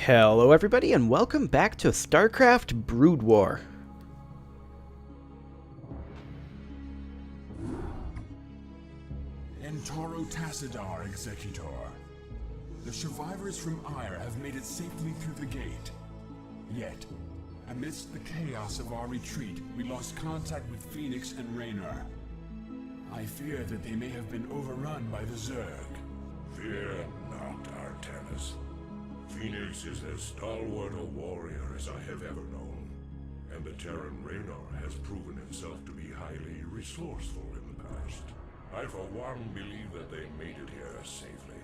Hello everybody and welcome back to StarCraft Brood War. Entoro Tassadar, Executor. The survivors from Ire have made it safely through the gate. Yet, amidst the chaos of our retreat, we lost contact with Phoenix and Raynor. I fear that they may have been overrun by the Zerg. Fear not, Atraitus. Phoenix is as stalwart a warrior as I have ever known, and the Terran Raynor has proven himself to be highly resourceful in the past. I for one believe that they made it here safely.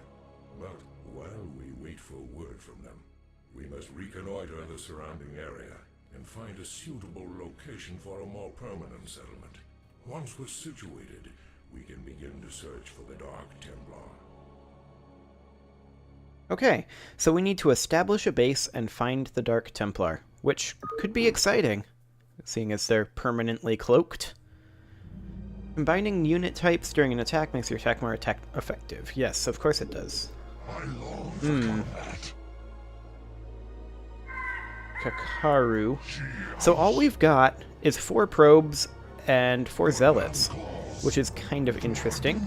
But while we wait for word from them, we must reconnoiter the surrounding area and find a suitable location for a more permanent settlement. Once we're situated, we can begin to search for the Dark Templar. Okay, so we need to establish a base and find the Dark Templar, which could be exciting, seeing as they're permanently cloaked. Combining unit types during an attack makes your attack more effective. Yes, of course it does. I long for combat. Kakaru. So all we've got is 4 probes and 4 zealots, which is kind of interesting.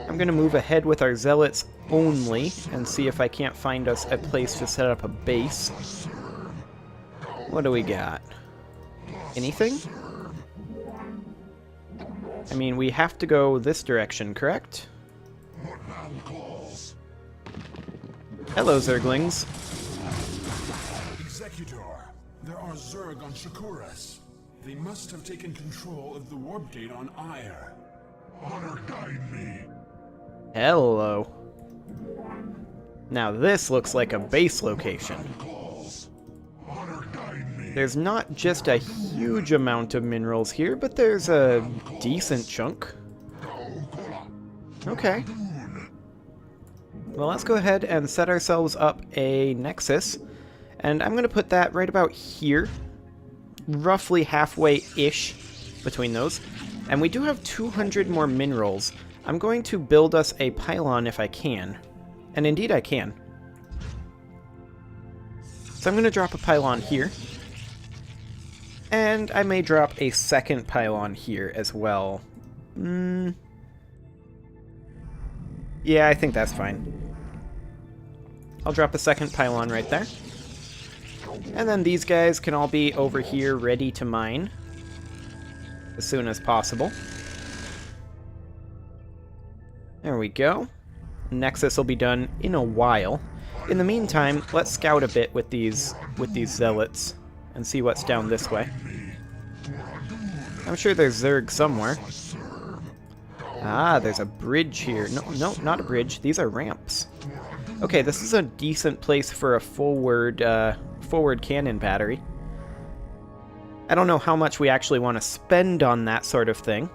I'm going to move ahead with our zealots only and see if I can't find us a place to set up a base. What do we got? Anything? I mean, we have to go this direction, correct? Hello, Zerglings. Executor, there are Zerg on Shakuras. They must have taken control of the warp gate on Ire. Honor guide me. Hello. Now this looks like a base location. There's not just a huge amount of minerals here, but there's a decent chunk. Okay. Well, let's go ahead and set ourselves up a nexus. And I'm going to put that right about here. Roughly halfway-ish between those. And we do have 200 more minerals. I'm going to build us a pylon if I can. And indeed I can. So I'm going to drop a pylon here. And I may drop a second pylon here as well. Yeah, I think that's fine. I'll drop a second pylon right there. And then these guys can all be over here ready to mine as soon as possible. There we go. Nexus will be done in a while. In the meantime, let's scout a bit with these zealots and see what's down this way. I'm sure there's Zerg somewhere. Ah, there's a bridge here. No, not a bridge. These are ramps. Okay, this is a decent place for a forward cannon battery. I don't know how much we actually want to spend on that sort of thing.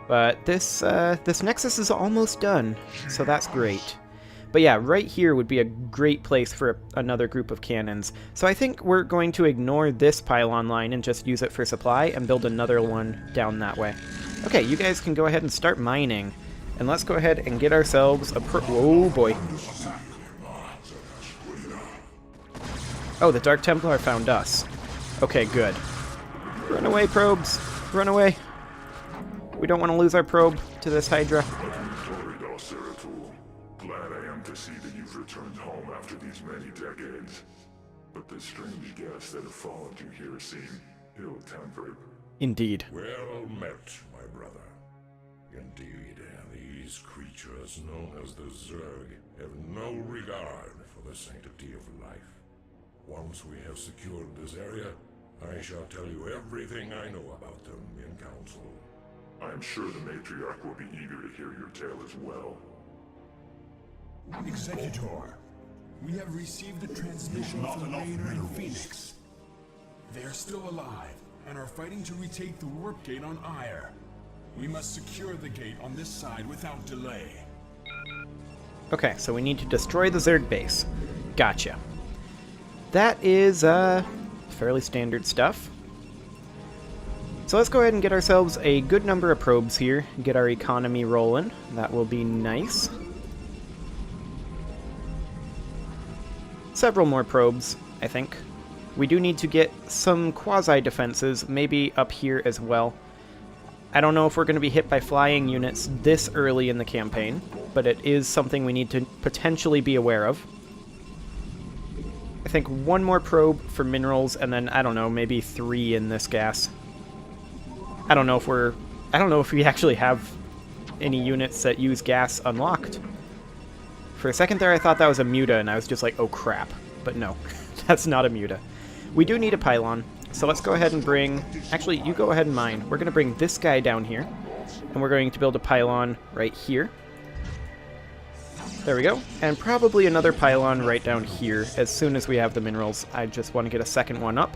But this Nexus is almost done, so that's great. But yeah, right here would be a great place for another group of cannons. So I think we're going to ignore this pylon line and just use it for supply and build another one down that way. Okay, you guys can go ahead and start mining. And let's go ahead and get ourselves a oh boy. Oh, the Dark Templar found us. Okay, good. Run away, probes. Run away. We don't want to lose our probe to this Hydra. Glad I am to see that you've returned home after these many decades. But the strange guests that have followed you here seem ill-tempered. Indeed. Well met, my brother. Indeed, these creatures known as the Zerg have no regard for the sanctity of life. Once we have secured this area, I shall tell you everything I know about them in council. I am sure the matriarch will be eager to hear your tale as well. Executor, we have received a transmission from Raynor and Phoenix. They are still alive and are fighting to retake the warp gate on Ire. We must secure the gate on this side without delay. Okay, so we need to destroy the Zerg base. Gotcha. That is, fairly standard stuff. So let's go ahead and get ourselves a good number of probes here, get our economy rolling. That will be nice. several more probes, I think. We do need to get some quasi-defenses, maybe up here as well. I don't know if we're going to be hit by flying units this early in the campaign, but it is something we need to potentially be aware of. I think one more probe for minerals, and then, I don't know, maybe 3 in this gas. I don't know if we actually have any units that use gas unlocked. For a second there, I thought that was a Muta, and I was just like, oh crap. But no, that's not a Muta. We do need a pylon, so let's go ahead and bring... Actually, you go ahead and mine. We're going to bring this guy down here, and we're going to build a pylon right here. There we go. And probably another pylon right down here as soon as we have the minerals. I just want to get a second one up.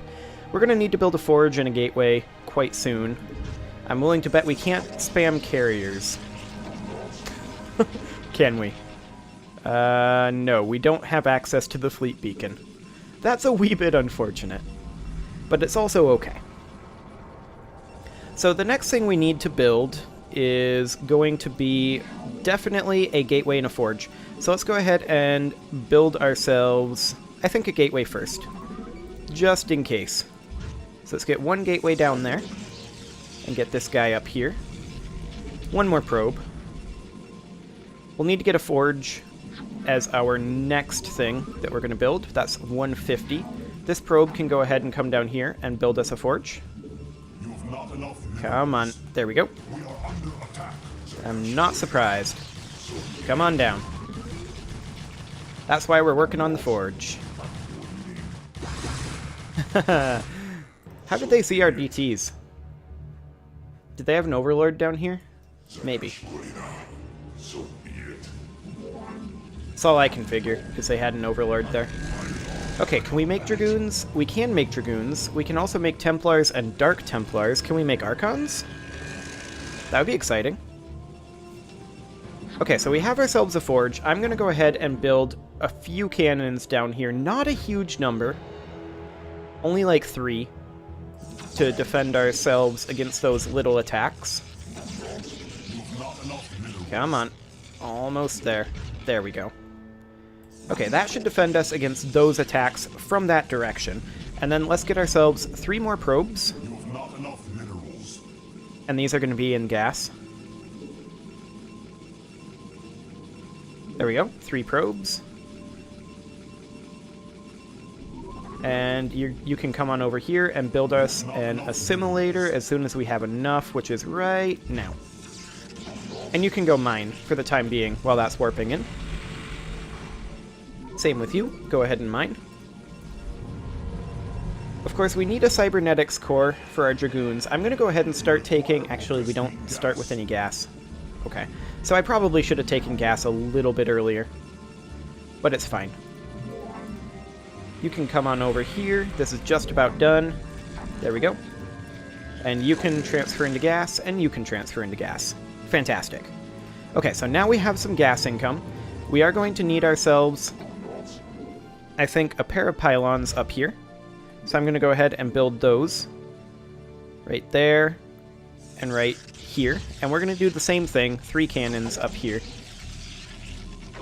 We're going to need to build a forge and a gateway quite soon. I'm willing to bet we can't spam carriers. Can we? No, we don't have access to the fleet beacon. That's a wee bit unfortunate, but it's also okay. So the next thing we need to build is going to be definitely a gateway and a forge. So let's go ahead and build ourselves, I think, a gateway first, just in case. So let's get one gateway down there and get this guy up here. One more probe. We'll need to get a forge as our next thing that we're going to build. That's 150. This probe can go ahead and come down here and build us a forge. Come on. There we go. I'm not surprised. Come on down. That's why we're working on the forge. How did they see our DTs? Did they have an overlord down here? Maybe. That's all I can figure, is they had an overlord there. Okay, can we make dragoons? We can make dragoons. We can also make Templars and Dark Templars. Can we make Archons? That would be exciting. Okay, so we have ourselves a forge. I'm going to go ahead and build a few cannons down here. Not a huge number. Only like 3 to defend ourselves against those little attacks. Come on. Almost there. There we go. Okay, that should defend us against those attacks from that direction. And then let's get ourselves 3 more probes. And these are going to be in gas. There we go, 3 probes. And you can come on over here and build us an assimilator as soon as we have enough, which is right now. And you can go mine for the time being while that's warping in. Same with you. Go ahead and mine. Of course, we need a cybernetics core for our dragoons. I'm going to go ahead and start taking... Actually, we don't start with any gas. Okay. So I probably should have taken gas a little bit earlier. But it's fine. You can come on over here. This is just about done. There we go. And you can transfer into gas, and you can transfer into gas. Fantastic. Okay, so now we have some gas income. We are going to need ourselves, I think, a pair of pylons up here. So I'm going to go ahead and build those. Right there. And right here. And we're going to do the same thing. 3 cannons up here.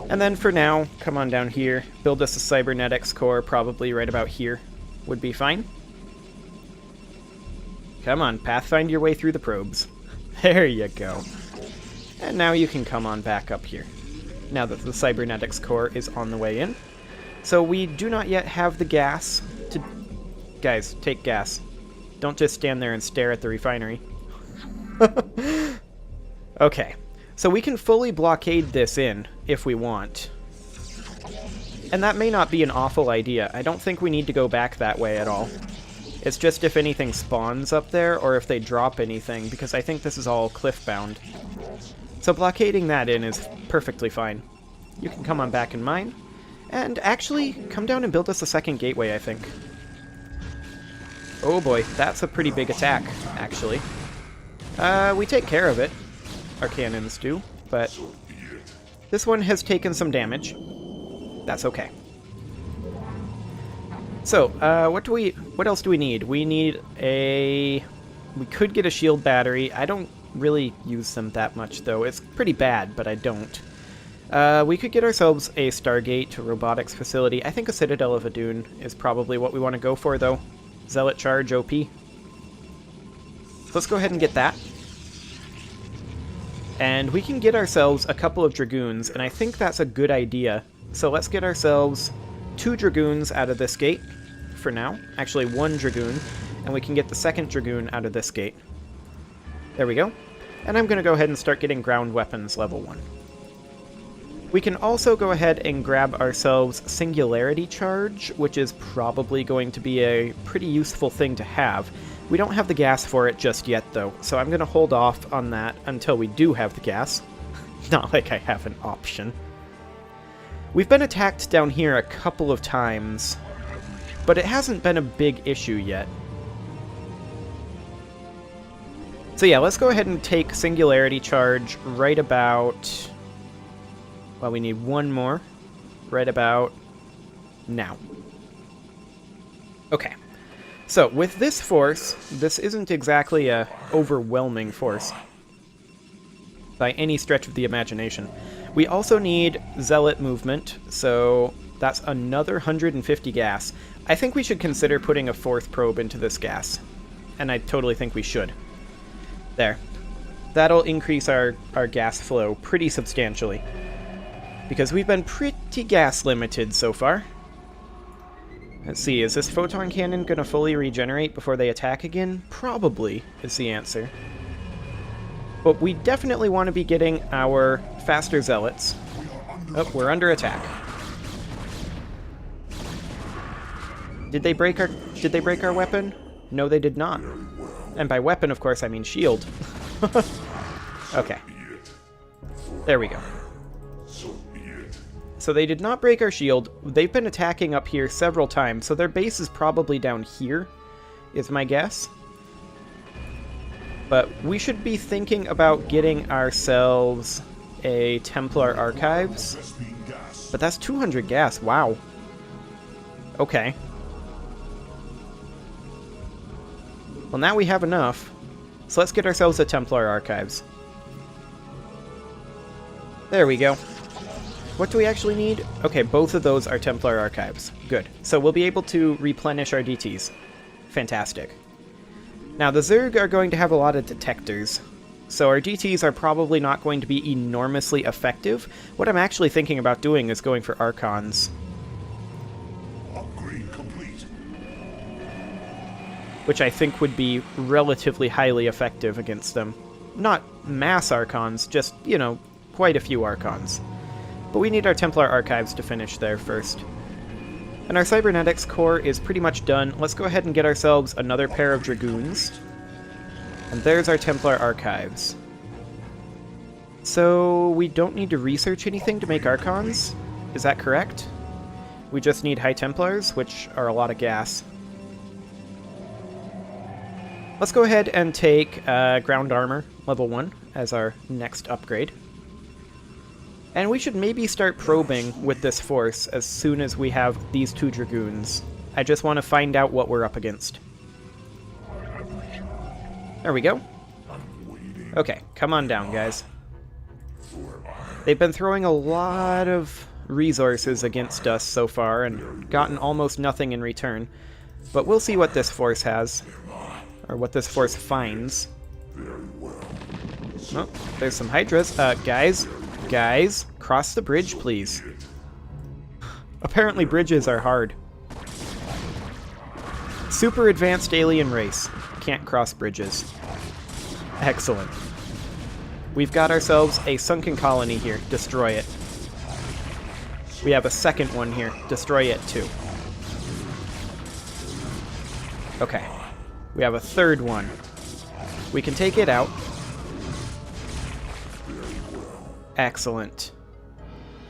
And then for now, come on down here. Build us a cybernetics core, probably right about here. Would be fine. Come on, pathfind your way through the probes. There you go. And now you can come on back up here. Now that the cybernetics core is on the way in. So we do not yet have the gas to... Guys, take gas. Don't just stand there and stare at the refinery. Okay. So we can fully blockade this in if we want. And that may not be an awful idea. I don't think we need to go back that way at all. It's just if anything spawns up there or if they drop anything, because I think this is all cliff-bound. So blockading that in is perfectly fine. You can come on back and mine. And actually, come down and build us a second gateway, I think. Oh boy, that's a pretty big attack, actually. We take care of it. Our cannons do, but this one has taken some damage. That's okay. So, what else do we need? We need a... We could get a shield battery. I don't really use them that much, though. It's pretty bad, but I don't. We could get ourselves a Stargate robotics facility. I think a Citadel of Adun is probably what we want to go for, though. Zealot Charge OP. So let's go ahead and get that. And we can get ourselves a couple of Dragoons, and I think that's a good idea. So let's get ourselves 2 Dragoons out of this gate for now. Actually, 1 Dragoon, and we can get the second Dragoon out of this gate. There we go. And I'm going to go ahead and start getting ground weapons level 1. We can also go ahead and grab ourselves Singularity Charge, which is probably going to be a pretty useful thing to have. We don't have the gas for it just yet, though, so I'm going to hold off on that until we do have the gas. Not like I have an option. We've been attacked down here a couple of times, but it hasn't been a big issue yet. So yeah, let's go ahead and take Singularity Charge right about... Well, we need 1 more. Right about now. Okay. So, with this force, this isn't exactly a overwhelming force by any stretch of the imagination. We also need Zealot movement, so that's another 150 gas. I think we should consider putting a 4th probe into this gas, and I totally think we should. There. That'll increase our gas flow pretty substantially, because we've been pretty gas limited so far. Let's see, is this photon cannon going to fully regenerate before they attack again? Probably is the answer. But we definitely want to be getting our faster zealots. Oh, we're under attack. Did they break our weapon? No, they did not. And by weapon, of course, I mean shield. Okay. There we go. So they did not break our shield. They've been attacking up here several times, so their base is probably down here, is my guess. But we should be thinking about getting ourselves a Templar Archives. But that's 200 gas, wow. Okay. Well, now we have enough. So let's get ourselves a Templar Archives. There we go. What do we actually need? Okay, both of those are Templar Archives. Good. So we'll be able to replenish our DTs. Fantastic. Now, the Zerg are going to have a lot of detectors, so our DTs are probably not going to be enormously effective. What I'm actually thinking about doing is going for Archons. Upgrade complete. Which I think would be relatively highly effective against them. Not mass Archons, just, you know, quite a few Archons. But we need our Templar Archives to finish there first. And our Cybernetics core is pretty much done. Let's go ahead and get ourselves another pair of Dragoons. And there's our Templar Archives. So we don't need to research anything to make Archons? Is that correct? We just need High Templars, which are a lot of gas. Let's go ahead and take Ground Armor, level 1, as our next upgrade. And we should maybe start probing with this force as soon as we have these 2 Dragoons. I just want to find out what we're up against. There we go. Okay, come on down, guys. They've been throwing a lot of resources against us so far and gotten almost nothing in return. But we'll see what this force has. Or what this force finds. Oh, there's some Hydras. Guys, cross the bridge, please. Apparently bridges are hard. Super advanced alien race. Can't cross bridges. Excellent. We've got ourselves a sunken colony here. Destroy it. We have a second one here. Destroy it too. Okay. We have a third one. We can take it out. Excellent.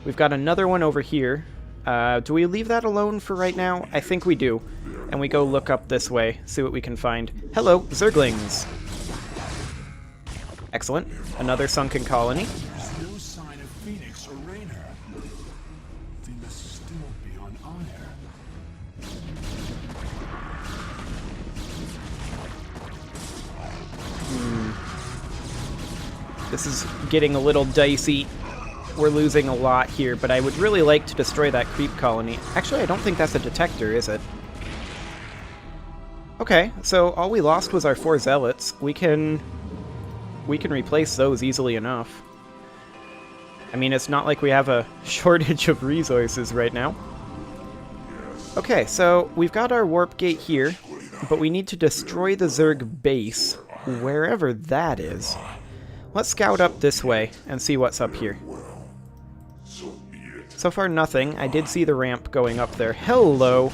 We've got another one over here. Do we leave that alone for right now? I think we do. And we go look up this way, see what we can find. Hello, Zerglings! Excellent. Another sunken colony. There's no sign of Phoenix or Raynor. They must still be on Ire. This is getting a little dicey. we're losing a lot here, but I would really like to destroy that creep colony. Actually, I don't think that's a detector, is it? Okay, so all we lost was our 4 zealots. We can replace those easily enough. I mean, it's not like we have a shortage of resources right now. Okay, so we've got our warp gate here, but we need to destroy the Zerg base, wherever that is. Let's scout up this way and see what's up here. So far, nothing. I did see the ramp going up there. Hello!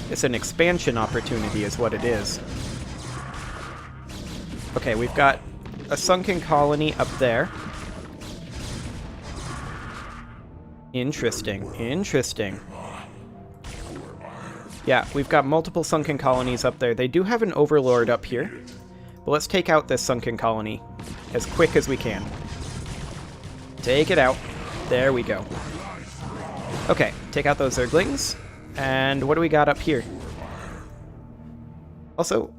It's an expansion opportunity is what it is. Okay, we've got a sunken colony up there. Interesting, interesting. Yeah, we've got multiple sunken colonies up there. They do have an overlord up here. But let's take out this sunken colony as quick as we can. Take it out. There we go. Okay, take out those Zerglings. And what do we got up here? Also,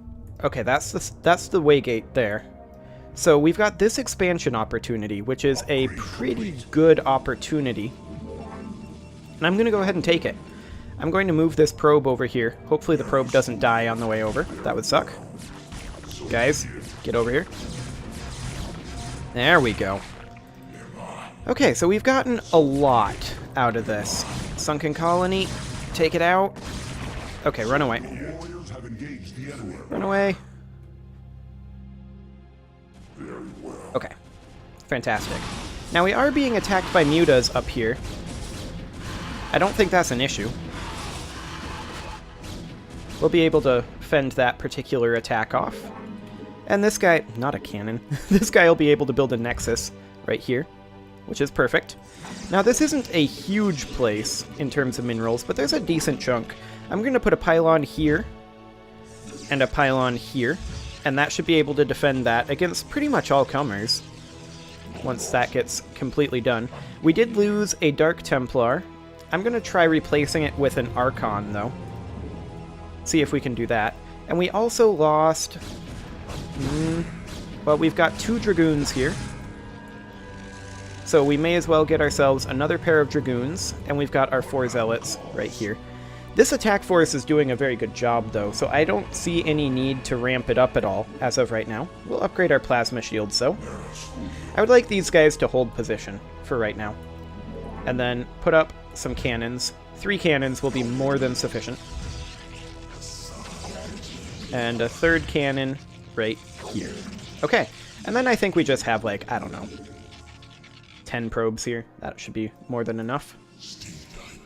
okay, that's the waygate there. So we've got this expansion opportunity, which is a pretty good opportunity. And I'm going to go ahead and take it. I'm going to move this probe over here. Hopefully the probe doesn't die on the way over. That would suck. Guys, get over here. There we go. Okay, so we've gotten a lot out of this. Sunken colony, take it out. Okay, run away. Run away. Okay, fantastic. Now we are being attacked by mutas up here. I don't think that's an issue. We'll be able to fend that particular attack off. And this guy, not a cannon, this guy will be able to build a nexus right here, which is perfect. Now this isn't a huge place in terms of minerals, but there's a decent chunk. I'm going to put a pylon here and a pylon here, and that should be able to defend that against pretty much all comers once that gets completely done. We did lose a Dark Templar. I'm going to try replacing it with an Archon, though. See if we can do that. And we also lost... well, we've got 2 Dragoons here. So we may as well get ourselves another pair of Dragoons, and we've got our 4 Zealots right here. This attack force is doing a very good job, though, so I don't see any need to ramp it up at all as of right now. We'll upgrade our Plasma Shields, though. I would like these guys to hold position for right now. And then put up some cannons. 3 cannons will be more than sufficient. And a 3rd cannon right here. Okay, and then I think we just have, like, I don't know, 10 probes here. That should be more than enough.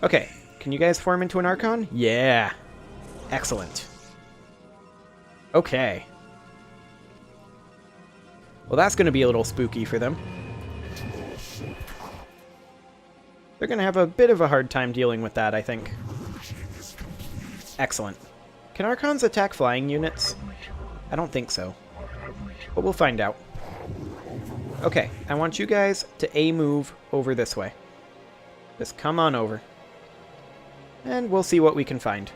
Okay, can you guys form into an Archon? Yeah. Excellent. Okay. Well, that's going to be a little spooky for them. They're going to have a bit of a hard time dealing with that, I think. Excellent. Can Archons attack flying units? I don't think so. But we'll find out. Okay, I want you guys to A-move over this way. Just come on over. And we'll see what we can find.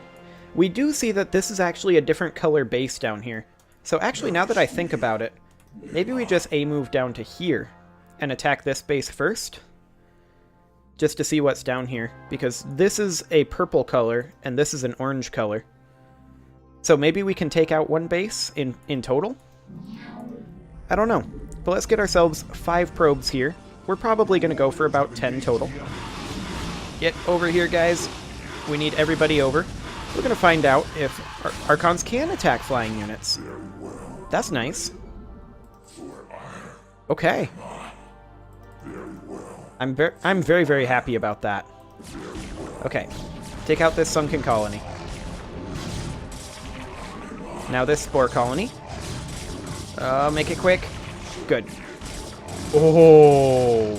We do see that this is actually a different color base down here. So actually, now that I think about it, maybe we just A-move down to here and attack this base first? Just to see what's down here, because this is a purple color and this is an orange color. So maybe we can take out 1 base in total? I don't know. But let's get ourselves 5 probes here. We're probably going to go for about 10 total. Get over here, guys. We need everybody over. We're going to find out if Archons can attack flying units. That's nice. Okay. I'm very, very happy about that. Okay. Take out this sunken colony. Now this spore colony. Make it quick. Good. Oh.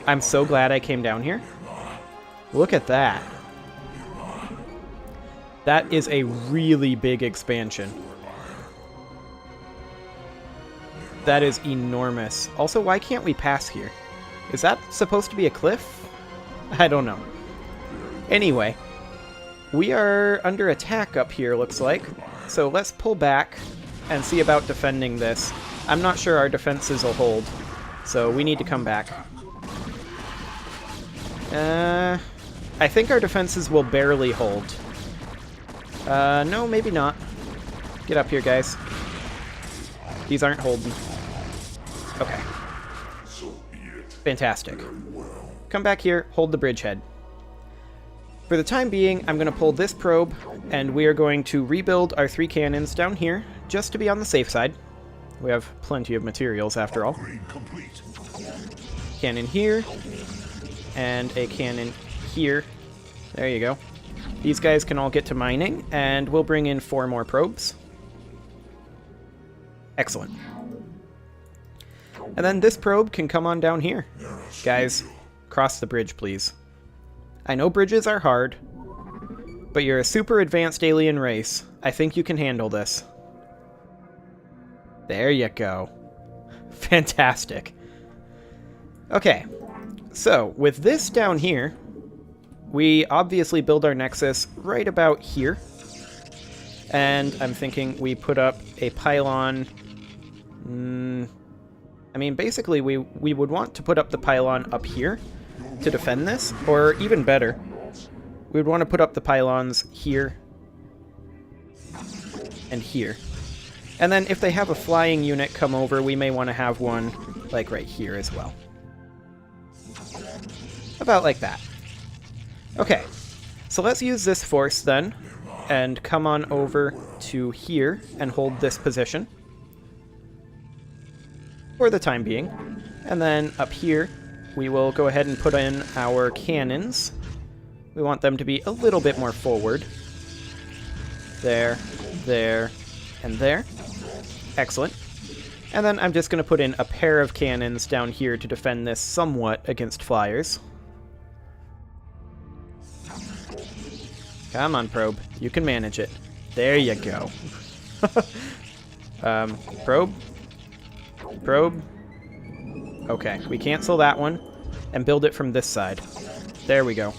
I'm so glad I came down here. Look at that. That is a really big expansion. That is enormous. Also, why can't we pass here? Is that supposed to be a cliff? I don't know. Anyway, we are under attack up here, looks like. So let's pull back and see about defending this. I'm not sure our defenses will hold. So we need to come back. I think our defenses will barely hold. No, maybe not. Get up here, guys. These aren't holding. Okay. Fantastic. Come back here, hold the bridgehead. For the time being, I'm going to pull this probe, and we are going to rebuild our 3 cannons down here, just to be on the safe side. We have plenty of materials, after all. Cannon here, and a cannon here. There you go. These guys can all get to mining, and we'll bring in 4 more probes. Excellent. And then this probe can come on down here. Guys, cross the bridge, please. I know bridges are hard, but you're a super advanced alien race. I think you can handle this. There you go. Fantastic. Okay, so with this down here, we obviously build our nexus right about here. And I'm thinking we put up a pylon. I mean, basically, we would want to put up the pylon up here to defend this, or even better, we would want to put up the pylons here and here. And then if they have a flying unit come over, we may want to have one, like, right here as well. About like that. Okay, so let's use this force then, and come on over to here and hold this position for the time being. And then up here, we will go ahead and put in our cannons. We want them to be a little bit more forward. There, there, and there. Excellent. And then I'm just going to put in a pair of cannons down here to defend this somewhat against flyers. Come on, probe. You can manage it. There you go. Probe? Probe? Okay, we cancel that one and build it from this side. There we go.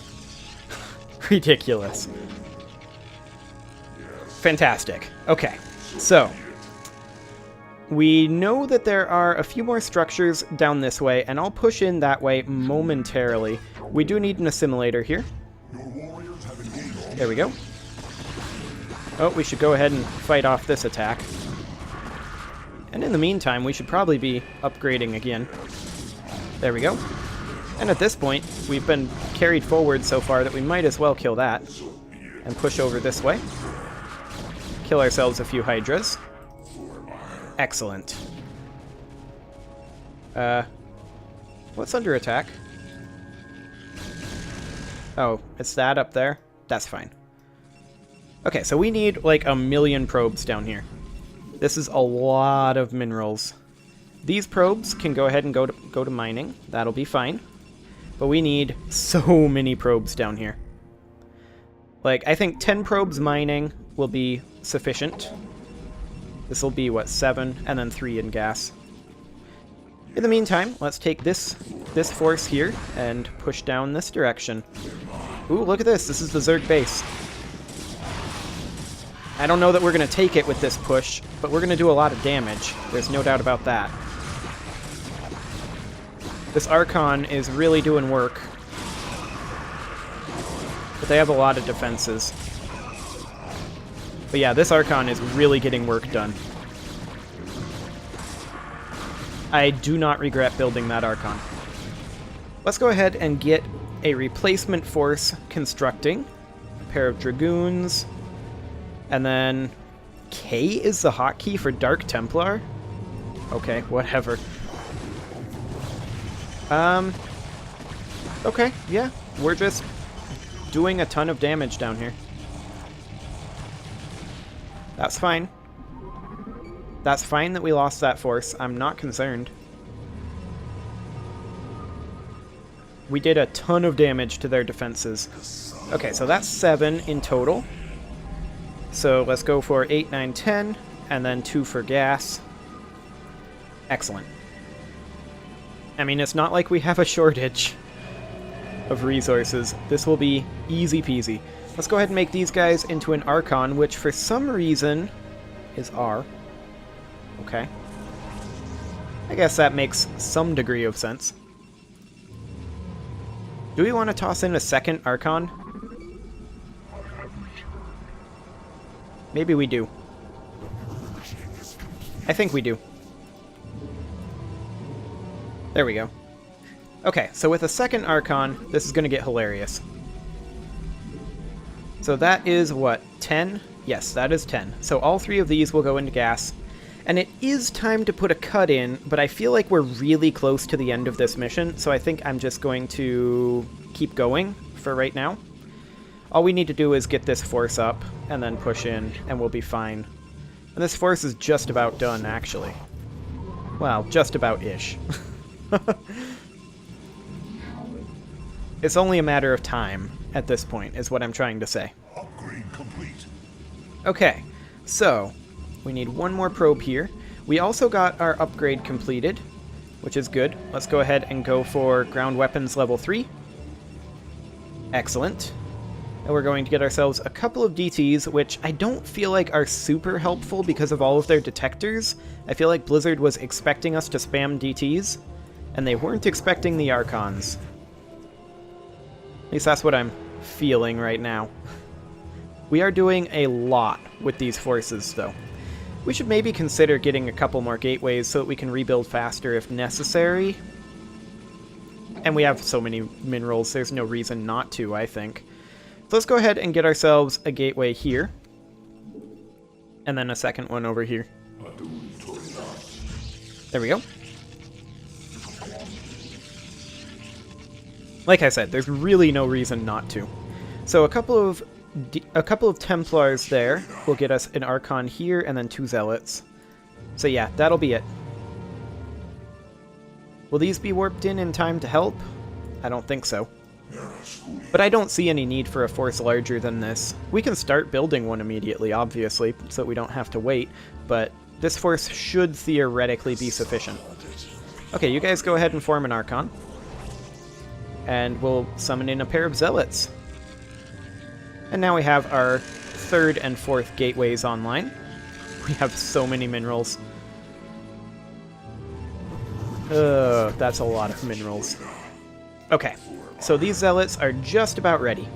Ridiculous. Fantastic. Okay, so we know that there are a few more structures down this way, and I'll push in that way momentarily. We do need an assimilator here. There we go. Oh, we should go ahead and fight off this attack. And in the meantime, we should probably be upgrading again. There we go. And at this point, we've been carried forward so far that we might as well kill that. And push over this way. Kill ourselves a few Hydras. Excellent. What's under attack? Oh, it's that up there? That's fine. Okay, so we need like 1,000,000 probes down here. This is a lot of minerals. These probes can go ahead and go to mining. That'll be fine. But we need so many probes down here. Like, I think 10 probes mining will be sufficient. This will be, what, 7, and then 3 in gas. In the meantime, let's take this force here and push down this direction. Ooh, look at this. This is the Zerg base. I don't know that we're going to take it with this push, but we're going to do a lot of damage. There's no doubt about that. This Archon is really doing work. But they have a lot of defenses. But yeah, this Archon is really getting work done. I do not regret building that Archon. Let's go ahead and get a replacement force constructing. A pair of Dragoons. And then K is the hotkey for Dark Templar? Okay, whatever. Okay, yeah. We're just doing a ton of damage down here. That's fine. That's fine that we lost that force. I'm not concerned. We did a ton of damage to their defenses. Okay, so that's 7 in total. So let's go for 8, 9, 10, and then 2 for gas. Excellent. I mean, it's not like we have a shortage of resources. This will be easy peasy. Let's go ahead and make these guys into an Archon, which for some reason is R. Okay. I guess that makes some degree of sense. Do we want to toss in a second Archon? Maybe we do. I think we do. There we go. Okay, so with a second Archon, this is going to get hilarious. So that is, what, 10? Yes, that is 10. So all 3 of these will go into gas. And it is time to put a cut in, but I feel like we're really close to the end of this mission, so I think I'm just going to keep going for right now. All we need to do is get this force up, and then push in, and we'll be fine. And this force is just about done, actually. Well, just about-ish. It's only a matter of time at this point, is what I'm trying to say. Upgrade complete. Okay, so we need one more probe here. We also got our upgrade completed, which is good. Let's go ahead and go for ground weapons level 3. Excellent. And we're going to get ourselves a couple of DTs, which I don't feel like are super helpful because of all of their detectors. I feel like Blizzard was expecting us to spam DTs, and they weren't expecting the Archons. At least that's what I'm feeling right now. We are doing a lot with these forces, though. We should maybe consider getting a couple more gateways so that we can rebuild faster if necessary. And we have so many minerals, there's no reason not to, I think. So let's go ahead and get ourselves a gateway here. And then a second one over here. There we go. Like I said, there's really no reason not to. So a couple of Templars there will get us an Archon here, and then 2 Zealots. So yeah, that'll be it. Will these be warped in time to help? I don't think so. But I don't see any need for a force larger than this. We can start building one immediately, obviously, so that we don't have to wait, but this force should theoretically be sufficient. Okay, you guys go ahead and form an Archon. And we'll summon in a pair of Zealots. And now we have our 3rd and 4th gateways online. We have so many minerals. That's a lot of minerals. Okay, so these Zealots are just about ready.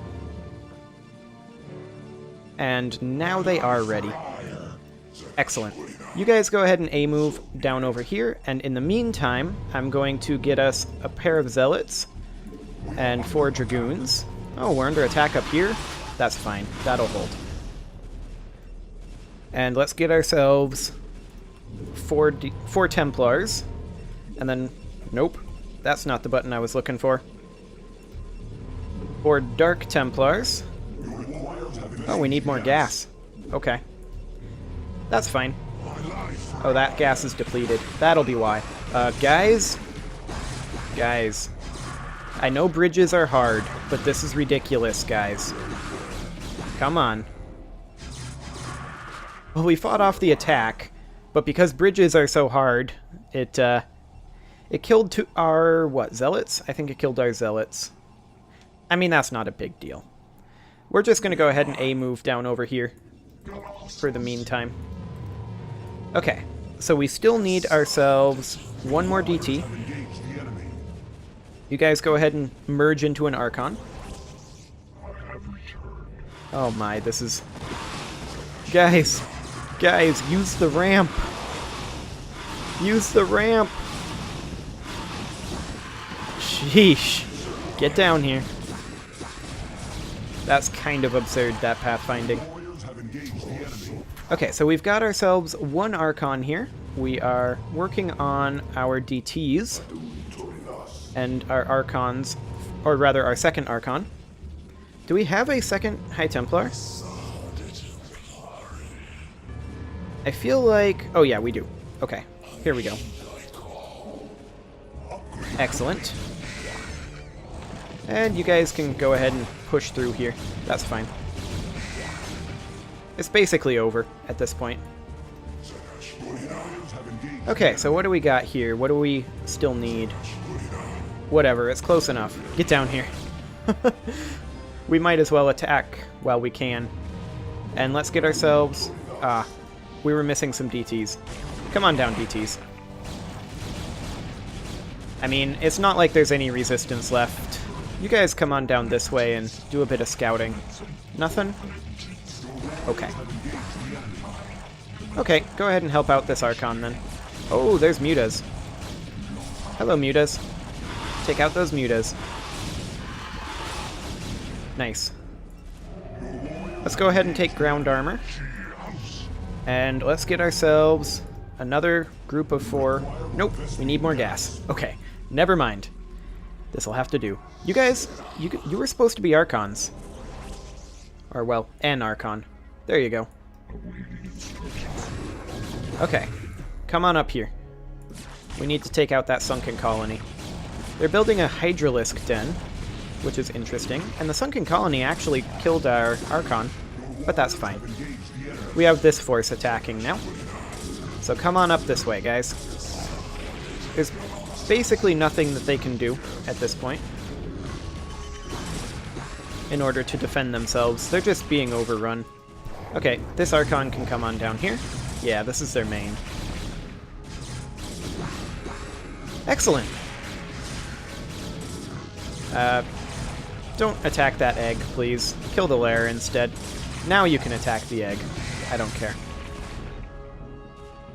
And now they are ready. Excellent. You guys go ahead and A-move down over here, and in the meantime, I'm going to get us a pair of Zealots and 4 Dragoons. Oh, we're under attack up here? That's fine. That'll hold. And let's get ourselves 4 Templars. And then... Nope. That's not the button I was looking for. 4 Dark Templars. Oh, we need more gas. Okay. That's fine. Oh, that gas is depleted. That'll be why. Guys? Guys. I know bridges are hard, but this is ridiculous, guys. Come on. Well, we fought off the attack, but because bridges are so hard, it killed our, what, Zealots? I think it killed our Zealots. I mean, that's not a big deal. We're just going to go ahead and A-move down over here for the meantime. Okay, so we still need ourselves one more DT. You guys go ahead and merge into an Archon. Oh my, this is... Guys, use the ramp. Use the ramp. Sheesh. Get down here. That's kind of absurd, that pathfinding. Okay, so we've got ourselves one Archon here. We are working on our DTs and our Archons, or rather our second Archon. Do we have a second High Templar? I feel like... Oh yeah, we do. Okay, here we go. Excellent. And you guys can go ahead and push through here. That's fine. It's basically over at this point. Okay, so what do we got here? What do we still need? Whatever, it's close enough. Get down here. We might as well attack while we can. And let's get ourselves... we were missing some DTs. Come on down, DTs. I mean, it's not like there's any resistance left. You guys come on down this way and do a bit of scouting. Nothing? Okay. Okay, go ahead and help out this Archon then. Oh, there's Mutas. Hello, Mutas. Take out those Mutas. Nice. Let's go ahead and take ground armor. And let's get ourselves another group of 4. Nope, we need more gas. Okay, never mind. This'll have to do. You guys, you were supposed to be Archons. Or, well, an Archon. There you go. Okay, come on up here. We need to take out that sunken colony. They're building a Hydralisk den, which is interesting, and the sunken colony actually killed our Archon, but that's fine. We have this force attacking now. So come on up this way, guys. There's basically nothing that they can do at this point in order to defend themselves. They're just being overrun. Okay, this Archon can come on down here. Yeah, this is their main. Excellent! Don't attack that egg, please. Kill the lair instead. Now you can attack the egg. I don't care.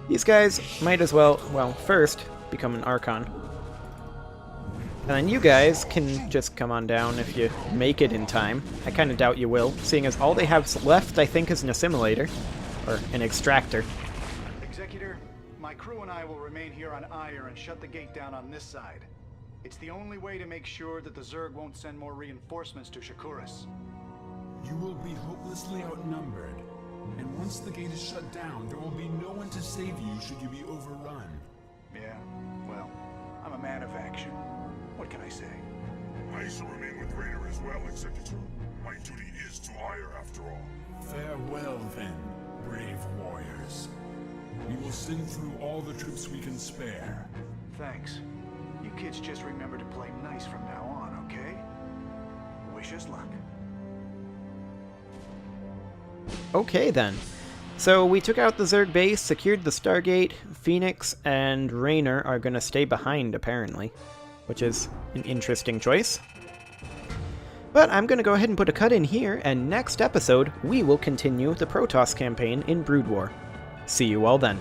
These guys might as well, first, become an Archon. And then you guys can just come on down if you make it in time. I kind of doubt you will, seeing as all they have left, I think, is an assimilator. Or an extractor. Executor, my crew and I will remain here on Ire and shut the gate down on this side. It's the only way to make sure that the Zerg won't send more reinforcements to Shakuras. You will be hopelessly outnumbered. And once the gate is shut down, there will be no one to save you should you be overrun. Yeah, well, I'm a man of action. What can I say? I shall remain with Raynor as well, Executor. My duty is to Ire after all. Farewell then, brave warriors. We will send through all the troops we can spare. Thanks. You kids just remember to play nice from now on, okay? Wish us luck. Okay then. So we took out the Zerg base, secured the Stargate, Phoenix and Raynor are going to stay behind apparently, which is an interesting choice. But I'm going to go ahead and put a cut in here, and next episode we will continue the Protoss campaign in Brood War. See you all then.